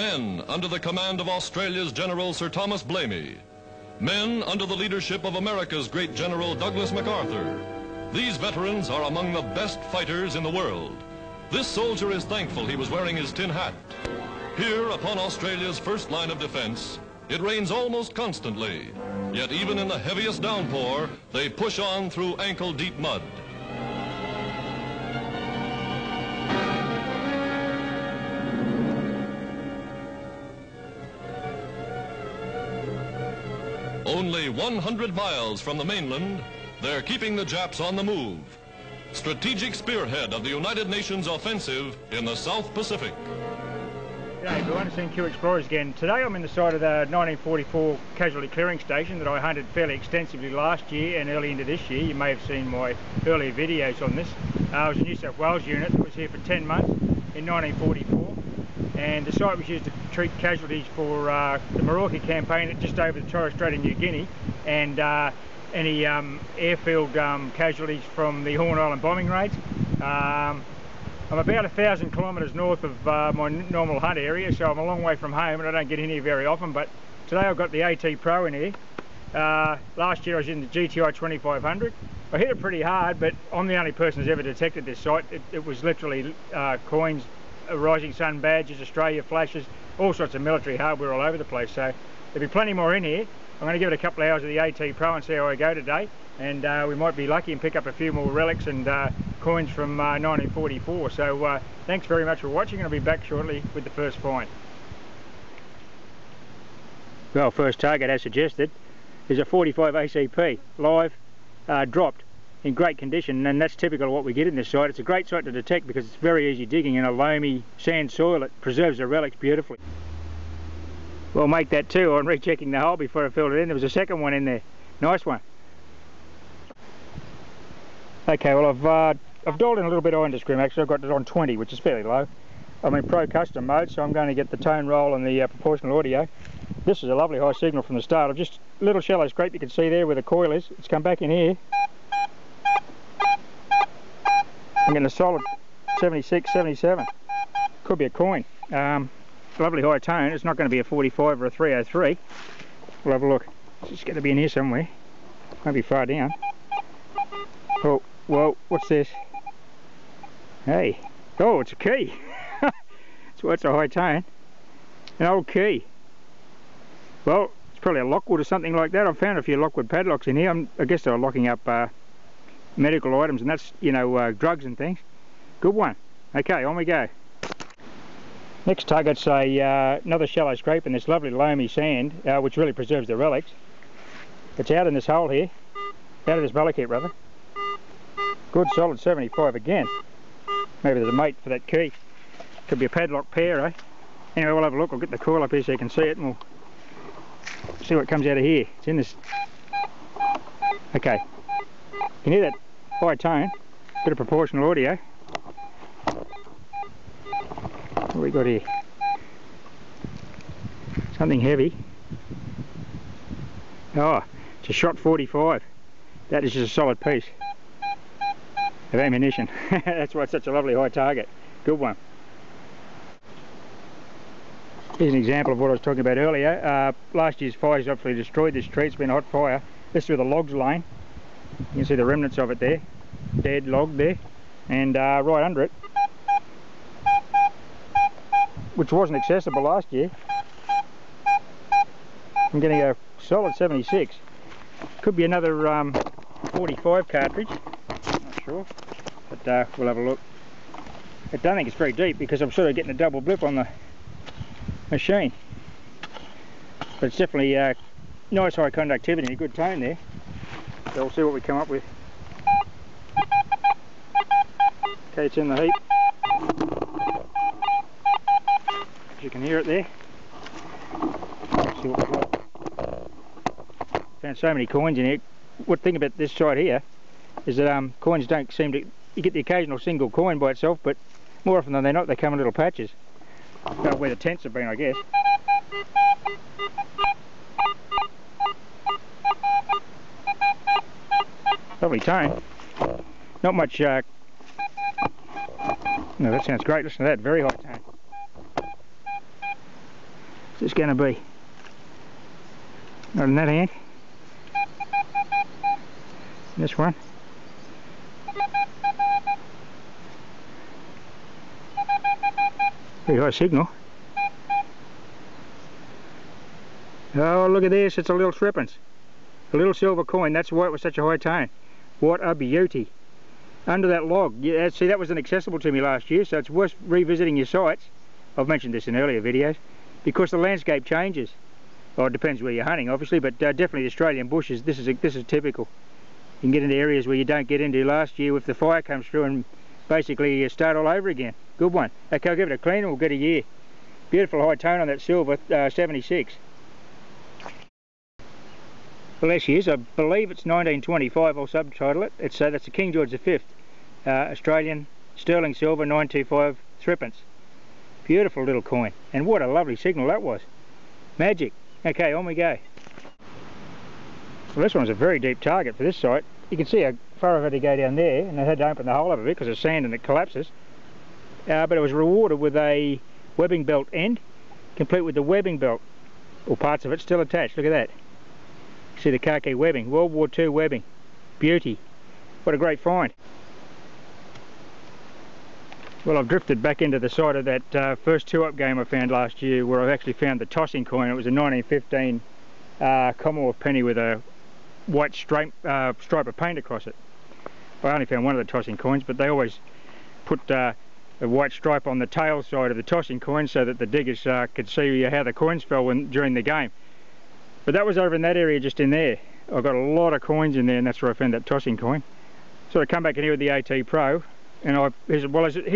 Men under the command of Australia's General Sir Thomas Blamey. Men under the leadership of America's great General Douglas MacArthur. These veterans are among the best fighters in the world. This soldier is thankful he was wearing his tin hat. Here, upon Australia's first line of defense, it rains almost constantly. Yet even in the heaviest downpour, they push on through ankle-deep mud. Only 100 miles from the mainland, they're keeping the Japs on the move. Strategic spearhead of the United Nations offensive in the South Pacific. G'day everyone, it's NQ Explorers again. Today I'm in the site of the 1944 casualty clearing station that I hunted fairly extensively last year and early into this year. You may have seen my earlier videos on this. It was a New South Wales unit that was here for 10 months in 1944, and the site was used to treat casualties for the Mallorca campaign just over the Torres Strait of New Guinea, and any airfield casualties from the Horn Island bombing raids. I'm about 1,000 kilometres north of my normal hunt area, so I'm a long way from home and I don't get in here very often, but today I've got the AT Pro in here. Last year I was in the GTI 2500. I hit it pretty hard, but I'm the only person who's ever detected this site. It was literally coins, rising sun badges, Australia flashes, all sorts of military hardware all over the place, so there'll be plenty more in here. I'm going to give it a couple of hours of the AT Pro and see how I go today, and we might be lucky and pick up a few more relics and coins from 1944. So thanks very much for watching, and I'll be back shortly with the first find. Well, first target, as suggested, is a 45 ACP, live, dropped, in great condition, and that's typical of what we get in this site. It's a great site to detect because it's very easy digging in a loamy sand soil. It preserves the relics beautifully. Well, make that two on rechecking the hole before I filled it in. There was a second one in there. Nice one. Okay, well I've dialed in a little bit of indiscrim. Actually, I've got it on 20, which is fairly low. I'm in Pro Custom mode, so I'm going to get the tone roll and the proportional audio. This is a lovely high signal from the start. I've just a little shallow scrape you can see there where the coil is. It's come back in here. I'm getting a solid 76, 77. Could be a coin. Lovely high tone. It's not going to be a 45 or a 303. We'll have a look. It's going to be in here somewhere. Won't be far down. Oh, whoa, what's this? Hey, oh, it's a key. So it's a high tone. An old key. Well, it's probably a Lockwood or something like that. I've found a few Lockwood padlocks in here. I guess they're locking up medical items, and that's, you know, drugs and things. Good one. Okay, on we go. Next target's another shallow scrape in this lovely loamy sand, which really preserves the relics. It's out in this hole here, out of this bulkhead rather. Good solid 75 again. Maybe there's a mate for that key. Could be a padlock pair, eh? Anyway, we'll have a look. I'll get the coil up here so you can see it, and we'll see what comes out of here. It's in this. Okay. You can hear that high tone, bit of proportional audio. What have we got here? Something heavy. Oh, it's a shot 45. That is just a solid piece of ammunition. That's why it's such a lovely high target. Good one. Here's an example of what I was talking about earlier. Last year's fires obviously destroyed this tree. It's been a hot fire. This is where the logs laying. You can see the remnants of it there. Dead log there. And right under it, which wasn't accessible last year, I'm getting a solid 76. Could be another 45 cartridge, not sure, but we'll have a look. I don't think it's very deep because I'm sort of getting a double blip on the machine, but it's definitely nice high conductivity and a good tone there, so we'll see what we come up with. Okay, it's in the heap. You can hear it there. Let's see what we've got. Found so many coins in here. What thing about this side here is that coins don't seem to, you get the occasional single coin by itself, but more often than not they come in little patches. About where the tents have been, I guess. Lovely tone. Not much no, that sounds great. Listen to that, very high tone. What's this going to be? Not in that hand. This one. Pretty high signal. Oh, look at this, it's a little threepence. A little silver coin, that's why it was such a high tone. What a beauty. Under that log. Yeah, see, that was inaccessible to me last year, so it's worth revisiting your sites. I've mentioned this in earlier videos, because the landscape changes. Well, it depends where you're hunting, obviously, but definitely the Australian bushes, this is typical. You can get into areas where you don't get into last year if the fire comes through and basically start all over again. Good one. Okay, I'll give it a clean and we'll get a year. Beautiful high tone on that silver, 76. Well, there she is. I believe it's 1925. I'll subtitle it. It's that's a King George V, Australian sterling silver 925 threepence. Beautiful little coin, and what a lovely signal that was. Magic. Okay, on we go. Well, this one's a very deep target for this site. You can see how far I've had to go down there, and I had to open the hole up a bit because it's sand and it collapses. But it was rewarded with a webbing belt end, complete with the webbing belt, or parts of it still attached. Look at that. See the khaki webbing, World War II webbing. Beauty. What a great find. Well, I've drifted back into the side of that first 2-up game I found last year, where I've actually found the tossing coin. It was a 1915 Commonwealth penny with a white stripe of paint across it. I only found one of the tossing coins, but they always put a white stripe on the tail side of the tossing coin so that the diggers could see how the coins fell during the game. But that was over in that area just in there. I've got a lot of coins in there, and that's where I found that tossing coin. So I come back in here with the AT Pro, and here's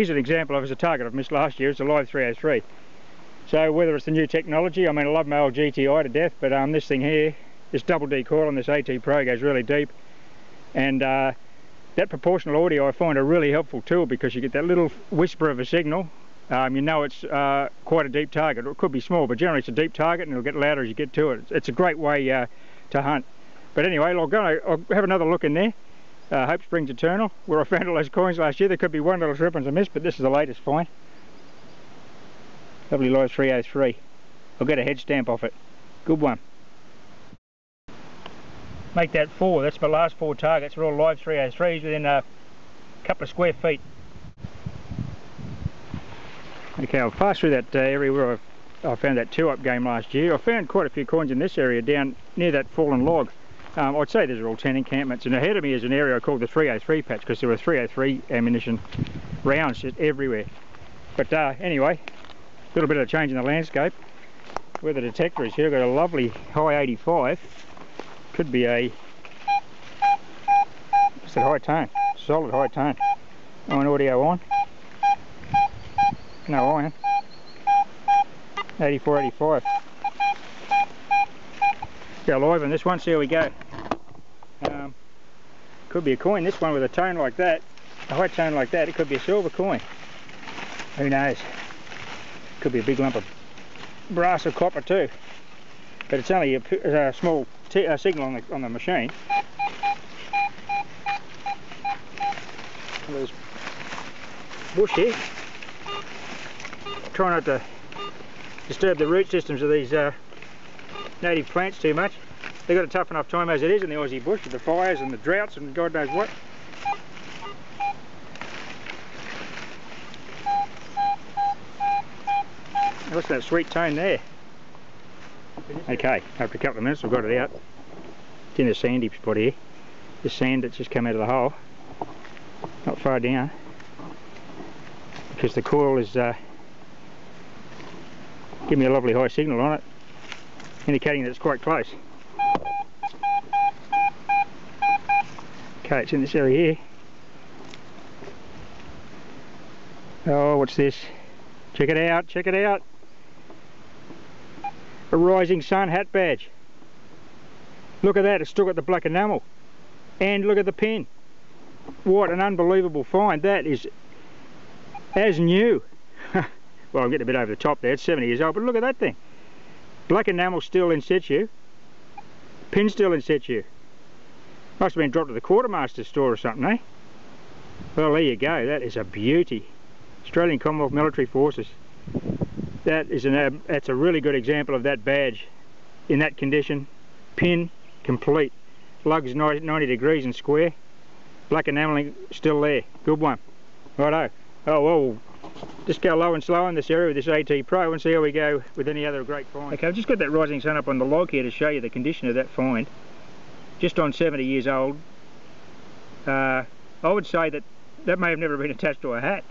an example of a target I've missed last year. It's a live 303. So whether it's the new technology, I mean, I love my old GTI to death, but this thing here, this double D coil on this AT Pro goes really deep, and that proportional audio I find a really helpful tool, because you get that little whisper of a signal. You know it's quite a deep target. It could be small, but generally it's a deep target, and it'll get louder as you get to it. It's a great way to hunt. But anyway, I'll have another look in there. Hope springs eternal, where I found all those coins last year. There could be one little threepence I missed, but this is the latest find. Lovely live 303. I'll get a head stamp off it. Good one. Make that 4. That's my last 4 targets. They're all live 303s within a couple of square feet. Okay, I'll pass through that area where I found that 2-up game last year. I found quite a few coins in this area down near that fallen log. I'd say these are all 10 encampments, and ahead of me is an area I call the 303 patch, because there were 303 ammunition rounds just everywhere. But anyway, a little bit of a change in the landscape. Where the detector is here, I've got a lovely high 85. Could be a just a high tone, solid high tone. Iron audio on. No iron. 84, 85. Go live on this one, see how we go. Could be a coin, this one with a tone like that, a high tone like that. It could be a silver coin. Who knows? Could be a big lump of brass or copper too. But it's only a small signal on the machine. There's bush here. Try not to disturb the root systems of these native plants too much. They've got a tough enough time as it is in the Aussie bush, with the fires and the droughts and God knows what. What's that sweet tone there? Okay, after a couple of minutes I've got it out. It's in a sandy spot here. The sand that's just come out of the hole. Not far down. Because the coil is giving me a lovely high signal on it, indicating that it's quite close. Okay, it's in this area here. Oh, what's this? Check it out, check it out. A Rising Sun hat badge. Look at that, it's still got the black enamel. And look at the pin. What an unbelievable find. That is as new. Well, I'm getting a bit over the top there, it's 70 years old, but look at that thing. Black enamel still in situ. Pin still in situ. Must have been dropped to the quartermaster's store or something, eh? Well, there you go, that is a beauty. Australian Commonwealth Military Forces. That's a really good example of that badge in that condition. Pin complete. Lugs 90 degrees and square. Black enamelling still there. Good one. Righto. Oh well, just go low and slow in this area with this AT Pro and see how we go with any other great find. Okay, I've just got that rising sun up on the log here to show you the condition of that find. Just on 70 years old. I would say that may have never been attached to a hat,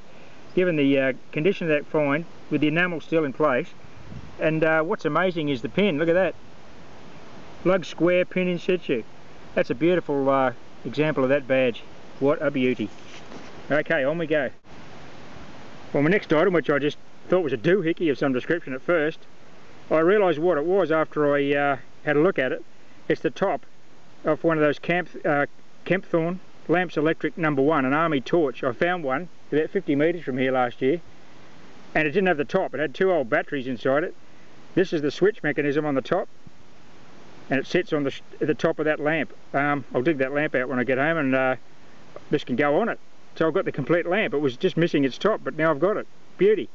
given the condition of that find, with the enamel still in place. And what's amazing is the pin. Look at that. Lug square, pin in situ. That's a beautiful example of that badge. What a beauty. Okay, on we go. Well, my next item, which I just thought was a doohickey of some description at first, I realised what it was after I had a look at it. It's the top of one of those Kempthorne Lamps Electric #1, an army torch. I found one about 50 metres from here last year, and it didn't have the top. It had 2 old batteries inside it. This is the switch mechanism on the top, and it sits on the top of that lamp. I'll dig that lamp out when I get home, and this can go on it. So I've got the complete lamp. It was just missing its top, but now I've got it. Beauty.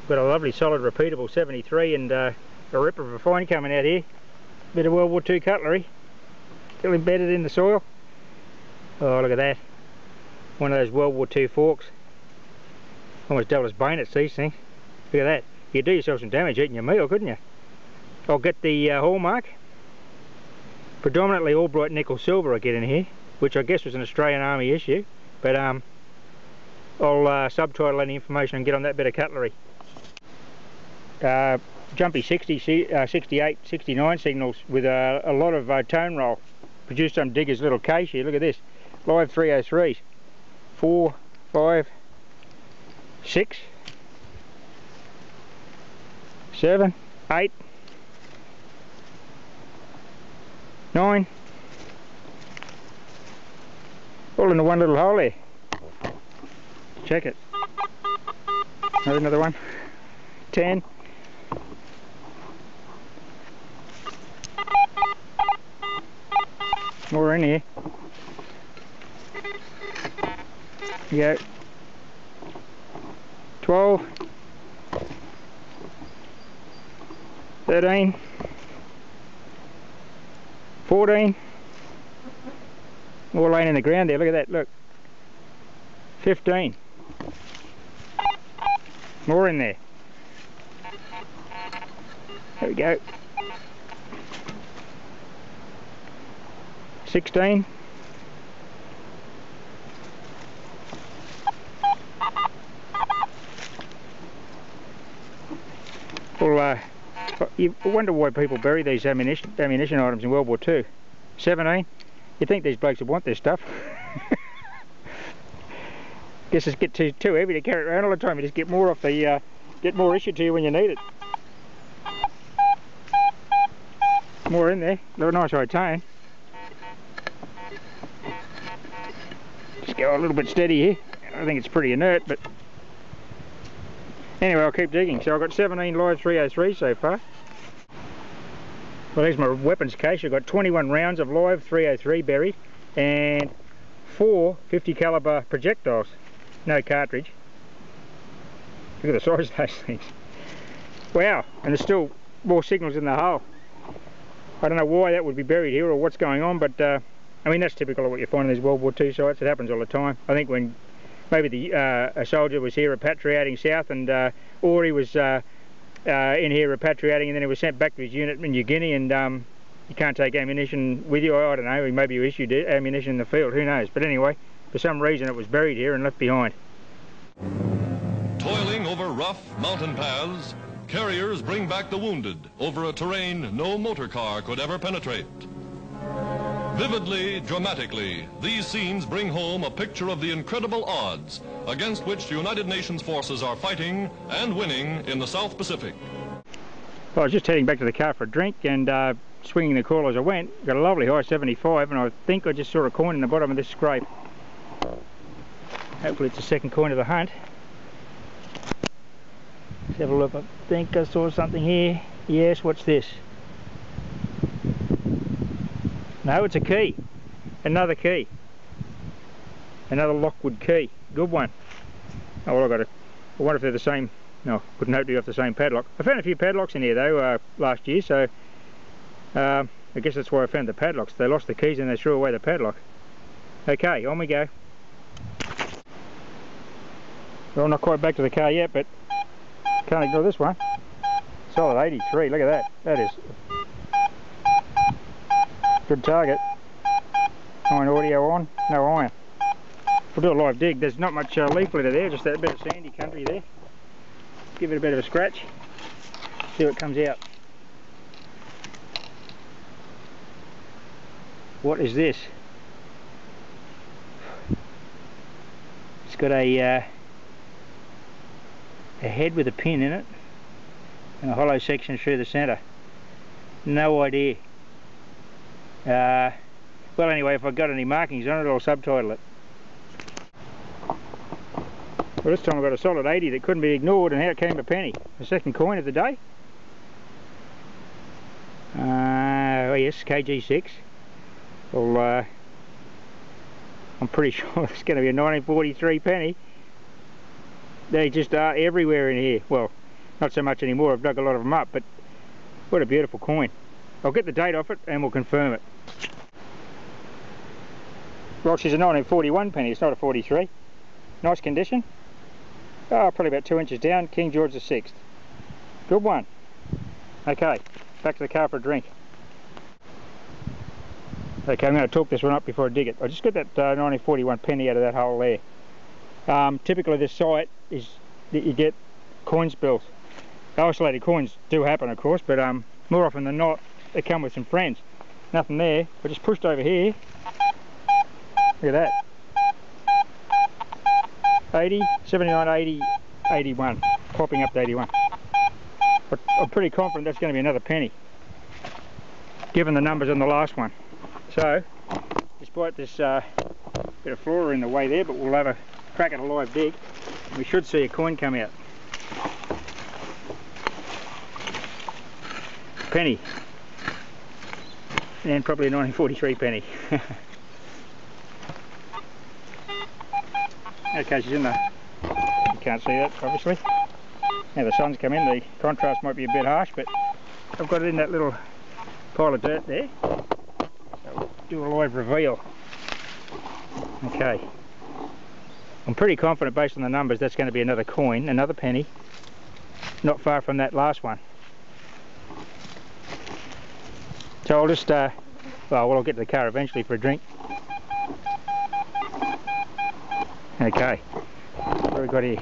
Got a lovely solid repeatable 73 and a ripper of a find coming out here. Bit of World War II cutlery, still embedded in the soil. Oh, look at that. One of those World War II forks. Almost double as bayonets, these things. Look at that. You'd do yourself some damage eating your meal, couldn't you? I'll get the hallmark. Predominantly Albright nickel silver I get in here, which I guess was an Australian Army issue. But I'll subtitle any information and get on that bit of cutlery. Jumpy 60, 68, 69 signals with a lot of tone roll. Produced some digger's little case here. Look at this. Live 303s. 4, 5, 6, 7, 8, 9. All in the one little hole there. Check it. Another one. 10. More in here. Here we go. 12. 13. 14. More laying in the ground there. Look at that. Look. 15. More in there. There we go. 16. Well, you wonder why people bury these ammunition items in World War II. 17. You'd think these blokes would want this stuff. Guess it's get too heavy to carry it around all the time. You just get more off the get more issued to you when you need it. More in there. A nice rotation. Just go a little bit steady here. I think it's pretty inert, but anyway, I'll keep digging. So I've got 17 live 303 so far. Well, here's my weapons case. I've got 21 rounds of live 303 buried and 4 50 caliber projectiles. No cartridge. Look at the size of those things. Wow, and there's still more signals in the hole. I don't know why that would be buried here or what's going on, but I mean, that's typical of what you find in these World War II sites. It happens all the time. I think when maybe a soldier was here repatriating south, and or he was in here repatriating, and then he was sent back to his unit in New Guinea, and you can't take ammunition with you. I don't know, maybe you issued ammunition in the field, who knows. But anyway, for some reason it was buried here and left behind. Toiling over rough mountain paths, carriers bring back the wounded over a terrain no motor car could ever penetrate. Vividly, dramatically, these scenes bring home a picture of the incredible odds against which the United Nations forces are fighting and winning in the South Pacific. Well, I was just heading back to the car for a drink and swinging the coil as I went. Got a lovely high 75, and I think I just saw a coin in the bottom of this scrape. Hopefully it's the second coin of the hunt. Let's have a look. I think I saw something here. Yes, what's this? No, it's a key. Another key. Another Lockwood key. Good one. Oh, well, I wonder if they're the same. No, couldn't hope to be off the same padlock. I found a few padlocks in here though last year, so I guess that's why I found the padlocks. They lost the keys and they threw away the padlock. Okay, on we go. Well, not quite back to the car yet, but can't ignore this one. Solid 83, look at that. That is good target. Iron audio on, no iron. We'll do a live dig. There's not much leaf litter there, just that bit of sandy country there. Give it a bit of a scratch, see what comes out. What is this? It's got a head with a pin in it and a hollow section through the centre. No idea. Well, anyway, if I've got any markings on it, I'll subtitle it. Well, this time I got a solid 80 that couldn't be ignored, and out came a penny. The second coin of the day. Oh yes, KG6. Well, I'm pretty sure it's going to be a 1943 penny. They just are everywhere in here. Well, not so much anymore, I've dug a lot of them up, but what a beautiful coin. I'll get the date off it and we'll confirm it. Well, she's a 1941 penny, it's not a 43. Nice condition. Oh, probably about 2 inches down, King George VI. Good one. Okay, back to the car for a drink. Okay, I'm going to torque this one up before I dig it. I just got that 1941 penny out of that hole there. Typically this site is that you get coin spills. Isolated coins do happen, of course, but more often than not they come with some friends. Nothing there. I just pushed over here. Look at that. 80, 79, 80, 81. Popping up to 81. But I'm pretty confident that's going to be another penny, given the numbers on the last one. So, despite this bit of flora in the way there, but we'll have a crack at a live dig. We should see a coin come out. Penny. And probably a 1943 penny. Okay, she's in the... You can't see that, obviously. Now the sun's come in, the contrast might be a bit harsh, but I've got it in that little pile of dirt there. So we'll do a live reveal. Okay. I'm pretty confident based on the numbers that's going to be another coin, another penny. Not far from that last one. So I'll just, well, I'll get to the car eventually for a drink. Okay, what have we got here?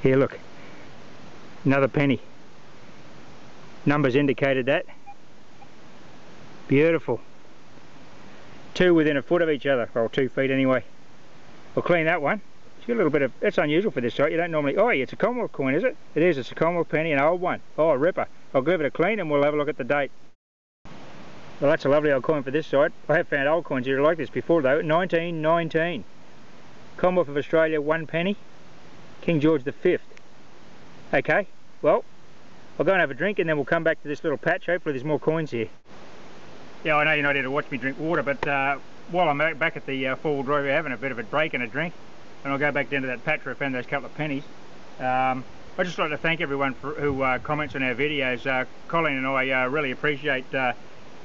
Here, look. Another penny. Numbers indicated that. Beautiful. Two within a foot of each other, or 2 feet anyway. We'll clean that one. It's got a little bit of, that's unusual for this site. You don't normally, oh yeah, it's a Commonwealth coin, is it? It is, it's a Commonwealth penny, an old one. Oh, a ripper. I'll give it a clean and we'll have a look at the date. Well, that's a lovely old coin for this site. I have found old coins here like this before though. 1919. Commonwealth of Australia, 1 penny. King George V. Okay, well, I'll go and have a drink and then we'll come back to this little patch. Hopefully there's more coins here. Yeah, I know you're not here to watch me drink water, but while I'm back at the four-wheel drive, we're having a bit of a break and a drink. And I'll go back down to that patch where I found those couple of pennies. I'd just like to thank everyone who comments on our videos. Colleen and I really appreciate the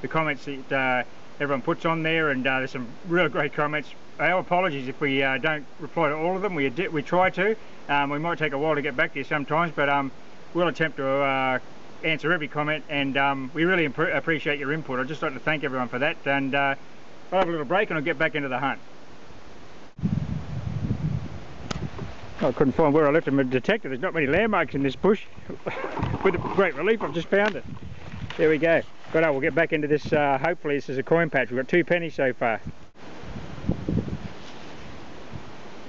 comments that everyone puts on there, and there's some real great comments. Our apologies if we don't reply to all of them. We try to. We might take a while to get back to you sometimes, but we'll attempt to answer every comment, and we really appreciate your input. I'd just like to thank everyone for that, and I'll have a little break and I'll get back into the hunt. I couldn't find where I left my detector. There's not many landmarks in this bush. With great relief, I've just found it. There we go. But we'll get back into this. Hopefully this is a coin patch. We've got 2 pennies so far.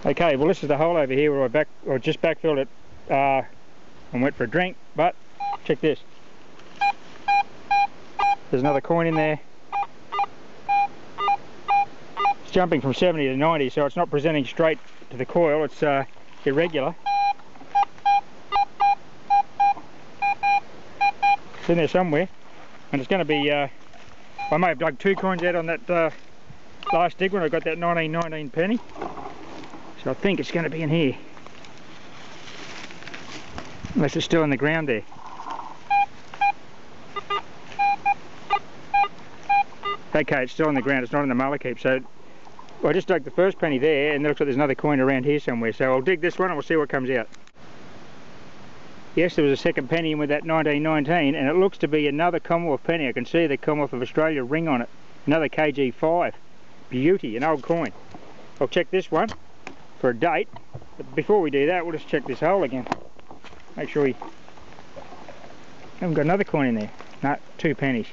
Okay, well this is the hole over here where I just backfilled it and went for a drink. But check this. There's another coin in there. It's jumping from 70 to 90, so it's not presenting straight to the coil. It's irregular. It's in there somewhere, and it's going to be, I may have dug 2 coins out on that last dig when I got that 1919 penny, so I think it's going to be in here, unless it's still in the ground there. Okay, it's still on the ground, it's not in the mullock heap, so I just dug the first penny there, and it looks like there's another coin around here somewhere, so I'll dig this one and we'll see what comes out. Yes, there was a second penny in with that 1919, and it looks to be another Commonwealth penny. I can see the Commonwealth of Australia ring on it. Another KG5. Beauty, an old coin. I'll check this one for a date, but before we do that, we'll just check this hole again. Make sure we haven't got another coin in there. No, 2 pennies.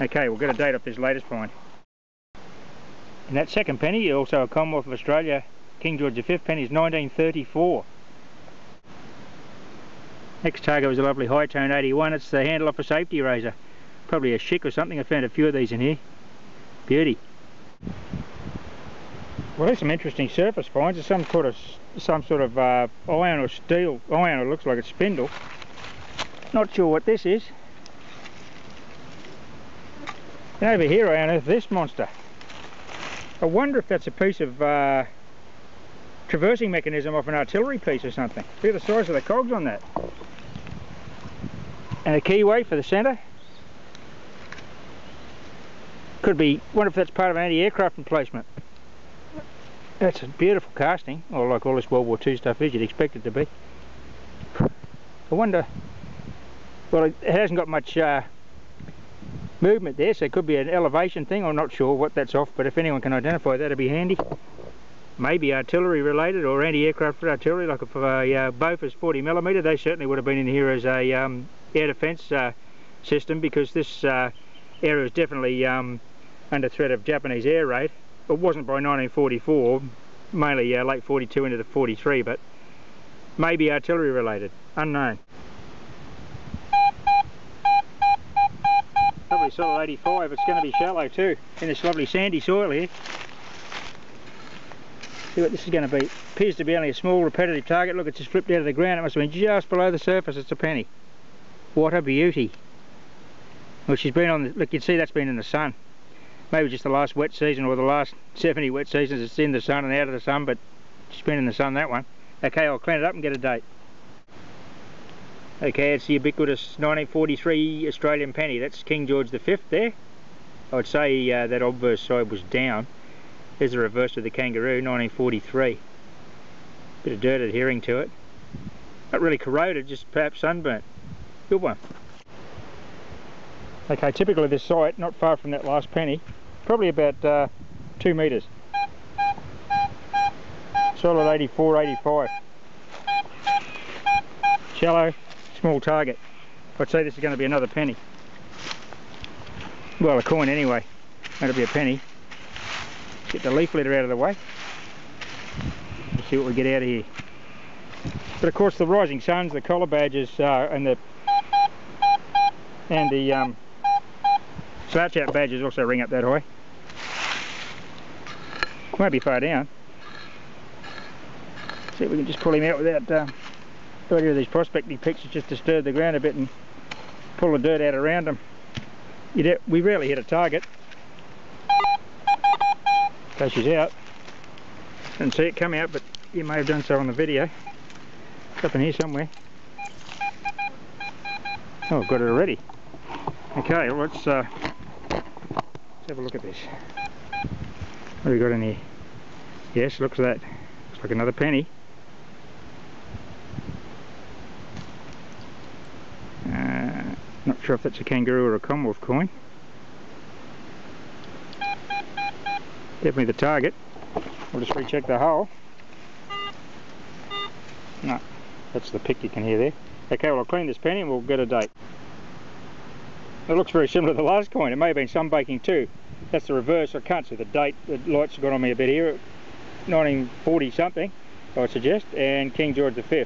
Okay, we'll get a date off this latest find. And that second penny, also a Commonwealth of Australia, King George V penny, is 1934. Next target was a lovely high tone 81. It's the handle off a safety razor. Probably a chick or something. I found a few of these in here. Beauty. Well, there's some interesting surface finds. There's some sort of iron or steel. Iron, it looks like it's spindle. Not sure what this is. And over here I unearthed this monster. I wonder if that's a piece of traversing mechanism off an artillery piece or something. Look at the size of the cogs on that. And a keyway for the centre. Could be, wonder if that's part of an anti-aircraft emplacement. That's a beautiful casting, or like all this World War II stuff is, you'd expect it to be. I wonder, well, it hasn't got much movement there, so it could be an elevation thing. I'm not sure what that's off, but if anyone can identify that'd be handy. Maybe artillery related or anti-aircraft artillery, like a Bofors 40mm. They certainly would have been in here as a air defence system, because this area is definitely under threat of Japanese air raid. It wasn't by 1944, mainly late 42 into the 43, but maybe artillery related, unknown. Probably solid 85, it's going to be shallow too, in this lovely sandy soil here. See what this is going to be. Appears to be only a small repetitive target. Look, it's just flipped out of the ground. It must have been just below the surface. It's a penny. What a beauty. Well, she's been on the, look, you can see that's been in the sun. Maybe just the last wet season or the last 70 wet seasons it's in the sun and out of the sun, but she's been in the sun, that one. Okay, I'll clean it up and get a date. Okay, it's the ubiquitous 1943 Australian penny. That's King George V there. I would say that obverse side was down. There's the reverse of the kangaroo, 1943. Bit of dirt adhering to it. Not really corroded, just perhaps sunburnt. Good one. Okay, typical of this site, not far from that last penny. Probably about 2 metres. Solid 84, 85. Shallow, small target. I'd say this is going to be another penny. Well, a coin anyway. That'll be a penny. Get the leaf litter out of the way. Let's see what we get out of here. But of course the rising suns, the collar badges, and the slouch out badges also ring up that high. Won't be far down. See if we can just pull him out without the idea of these prospecting pictures, just disturb the ground a bit and pull the dirt out around them. We rarely hit a target. Okay, she's out. Didn't see it come out, but you may have done so on the video. It's up in here somewhere. Oh, I've got it already. Okay, well, let's have a look at this. What have we got in here? Yes, looks like that. Looks like another penny. Not sure if that's a kangaroo or a Commonwealth coin. Definitely the target. We'll just recheck the hole. No, that's the pick you can hear there. Okay, well, I'll clean this penny and we'll get a date. It looks very similar to the last coin. It may have been sunbaking too. That's the reverse. I can't see the date. The lights have got on me a bit here. 1940 something, I would suggest, and King George V.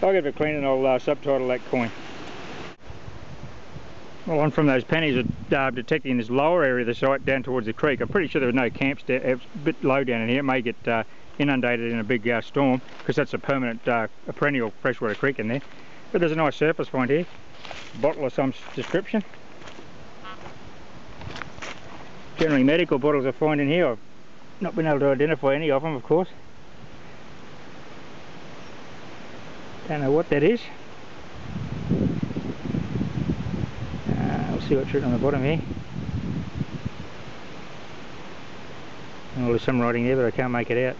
I'll give it a clean and I'll subtitle that coin. Well, on from those pennies are detecting this lower area of the site down towards the creek. I'm pretty sure there are no camps there. It's a bit low down in here. It may get inundated in a big storm, because that's a permanent, a perennial freshwater creek in there. But there's a nice surface find here. Bottle of some description. Generally medical bottles I find in here. I've not been able to identify any of them, of course. Don't know what that is. We'll see what's written on the bottom here. Oh, there's some writing there, but I can't make it out.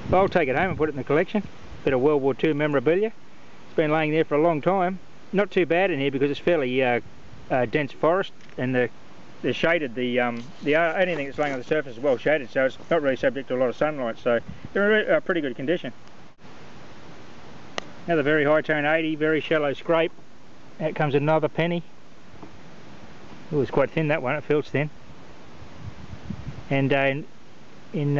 Well, I'll take it home and put it in the collection. Bit of World War II memorabilia. It's been laying there for a long time. Not too bad in here because it's fairly dense forest, and they're shaded. Anything that's laying on the surface is well shaded, so it's not really subject to a lot of sunlight. So they're in pretty good condition. Another very high tone 80, very shallow scrape. Out comes another penny. It was quite thin, that one. It feels thin. And in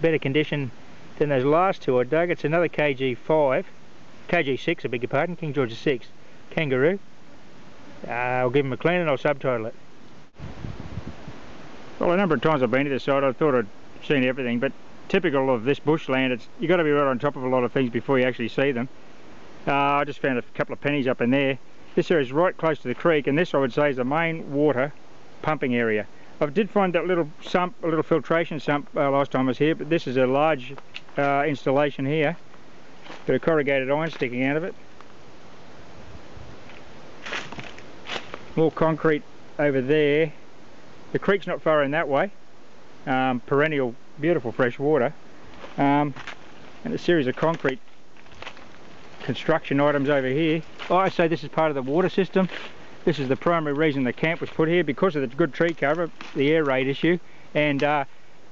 better condition than those last two I dug. It's another KG6, I beg your pardon, King George VI, kangaroo. I'll give him a clean and I'll subtitle it. Well, a number of times I've been to this site, I thought I'd seen everything, but typical of this bushland, you've got to be right on top of a lot of things before you actually see them. I just found a couple of pennies up in there. This area is right close to the creek, and this I would say is the main water pumping area. I did find that little sump, a little filtration sump last time I was here, but this is a large installation here. Bit of corrugated iron sticking out of it. More concrete over there. The creek's not far in that way. Perennial, beautiful fresh water. And a series of concrete construction items over here. Oh, I say this is part of the water system. This is the primary reason the camp was put here, because of the good tree cover, the air raid issue, and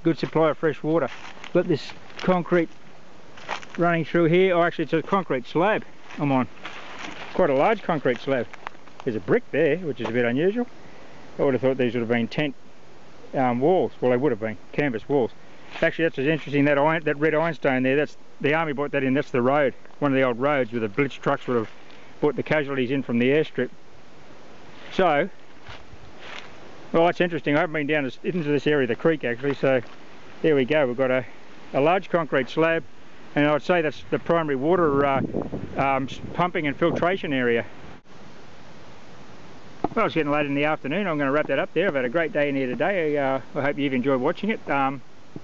good supply of fresh water. Got this concrete running through here. Oh, actually it's a concrete slab I'm on. Quite a large concrete slab. There's a brick there, which is a bit unusual. I would have thought these would have been tent walls. Well, they would have been canvas walls. Actually, that's what's interesting. That red ironstone there, that's the army brought that in. That's the road, one of the old roads where the blitz trucks would have brought the casualties in from the airstrip. So, well, that's interesting. I haven't been down into this area of the creek actually. So, there we go. We've got a large concrete slab, and I'd say that's the primary water pumping and filtration area. Well, it's getting late in the afternoon. I'm going to wrap that up there. I've had a great day in here today. I hope you've enjoyed watching it.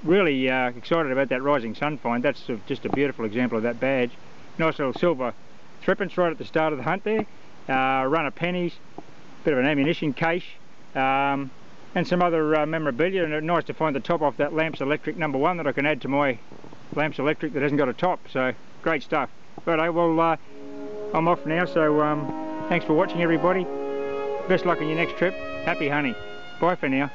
Really excited about that rising sun find. That's just a beautiful example of that badge. Nice little silver threepence right at the start of the hunt there. Run of pennies, bit of an ammunition case, and some other memorabilia. And nice to find the top off that Lamps Electric #1 that I can add to my Lamps Electric that hasn't got a top. So great stuff. Right, well, I'm off now. So thanks for watching, everybody. Best luck on your next trip. Happy hunting. Bye for now.